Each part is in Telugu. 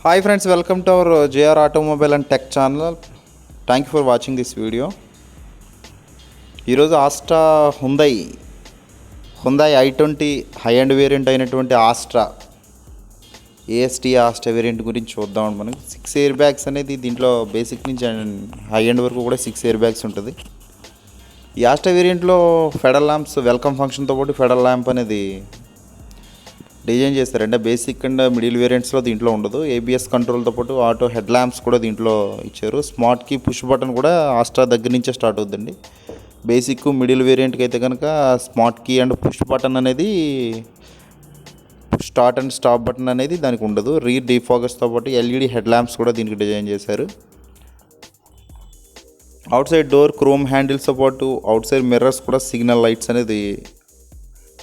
Hi friends, welcome to our JR Automobile and Tech channel. Thank you for watching this video. ఈరోజు Asta Hyundai i20 high end variant అయినటువంటి ఆస్ట్రా ఏఎస్టీ ఆస్ట్రా వేరియంట్ గురించి చూద్దాం. మనం 6 ఎయిర్ బ్యాగ్స్ అనేది దీంట్లో బేసిక్ నుంచి హై అండ్ వరకు కూడా 6 ఎయిర్ బ్యాగ్స్ ఉంటుంది. ఈ ఆస్ట్రా వేరియంట్లో ఫెడరల్ ల్యాంప్స్ వెల్కమ్ ఫంక్షన్తో పాటు ఫెడరల్ ల్యాంప్ అనేది డిజైన్ చేస్తారు. అంటే బేసిక్ అండ్ మిడిల్ వేరియంట్స్లో దీంట్లో ఉండదు. ఏబిఎస్ కంట్రోల్తో పాటు ఆటో హెడ్ ల్యాంప్స్ కూడా దీంట్లో ఇచ్చారు. స్మార్ట్ కీ పుష్ బటన్ కూడా ఆస్ట్రా దగ్గర నుంచే స్టార్ట్ అవుతుందండి. బేసిక్ మిడిల్ వేరియంట్కి అయితే కనుక smart key and push button అనేది స్టార్ట్ అండ్ స్టాప్ బటన్ అనేది దానికి ఉండదు. రీర్ డీఫాగర్స్తో పాటు ఎల్ఈడి హెడ్ ల్యాంప్స్ కూడా దీనికి డిజైన్ చేశారు. అవుట్ సైడ్ డోర్ క్రోమ్ హ్యాండిల్స్తో పాటు అవుట్ సైడ్ మిర్రర్స్ కూడా సిగ్నల్ లైట్స్ అనేది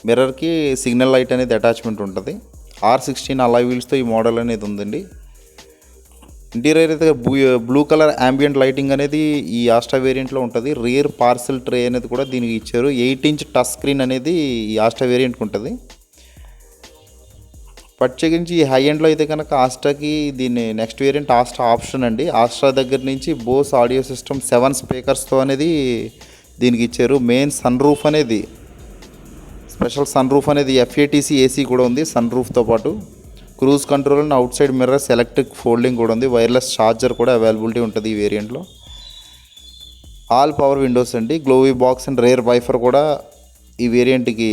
మిర్రర్కి సిగ్నల్ లైట్ అనేది అటాచ్మెంట్ ఉంటుంది. R16 అలాయ్ వీల్స్తో ఈ మోడల్ అనేది ఉందండి. ఇంటీరియర్ అయితే బ్లూ కలర్ యాంబియంట్ లైటింగ్ అనేది ఈ ఆస్ట్రా వేరియంట్లో ఉంటుంది. రియర్ పార్సల్ ట్రే అనేది కూడా దీనికి ఇచ్చారు. 8-inch టచ్ స్క్రీన్ అనేది ఈ ఆస్ట్రా వేరియంట్కి ఉంటుంది. ప్రత్యేకించి ఈ హై ఎండ్లో అయితే కనుక ఆస్ట్రాకి దీన్ని నెక్స్ట్ వేరియంట్ ఆస్ట్రా ఆప్షన్ అండి. ఆస్ట్రా దగ్గర నుంచి బోస్ ఆడియో సిస్టమ్ 7 స్పీకర్స్తో అనేది దీనికి ఇచ్చారు. మెయిన్ సన్ రూఫ్ అనేది స్పెషల్ సన్ రూఫ్ అనేది FATC AC కూడా ఉంది. సన్ రూఫ్తో పాటు cruise control and out side mirrors electric folding కూడా ఉంది. వైర్లెస్ ఛార్జర్ కూడా అవైలబిలిటీ ఉంటుంది ఈ వేరియంట్లో. ఆల్ పవర్ విండోస్ అండి. గ్లోవీ బాక్స్ అండ్ రేర్ వైఫర్ కూడా ఈ వేరియంట్కి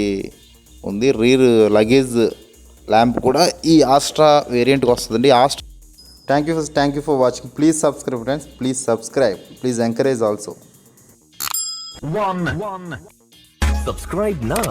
ఉంది. రీర్ లగేజ్ ల్యాంప్ కూడా ఈ ఆస్ట్రా వేరియంట్కి వస్తుందండి. Thank you for watching. Please subscribe friends. Please encourage also. Subscribe now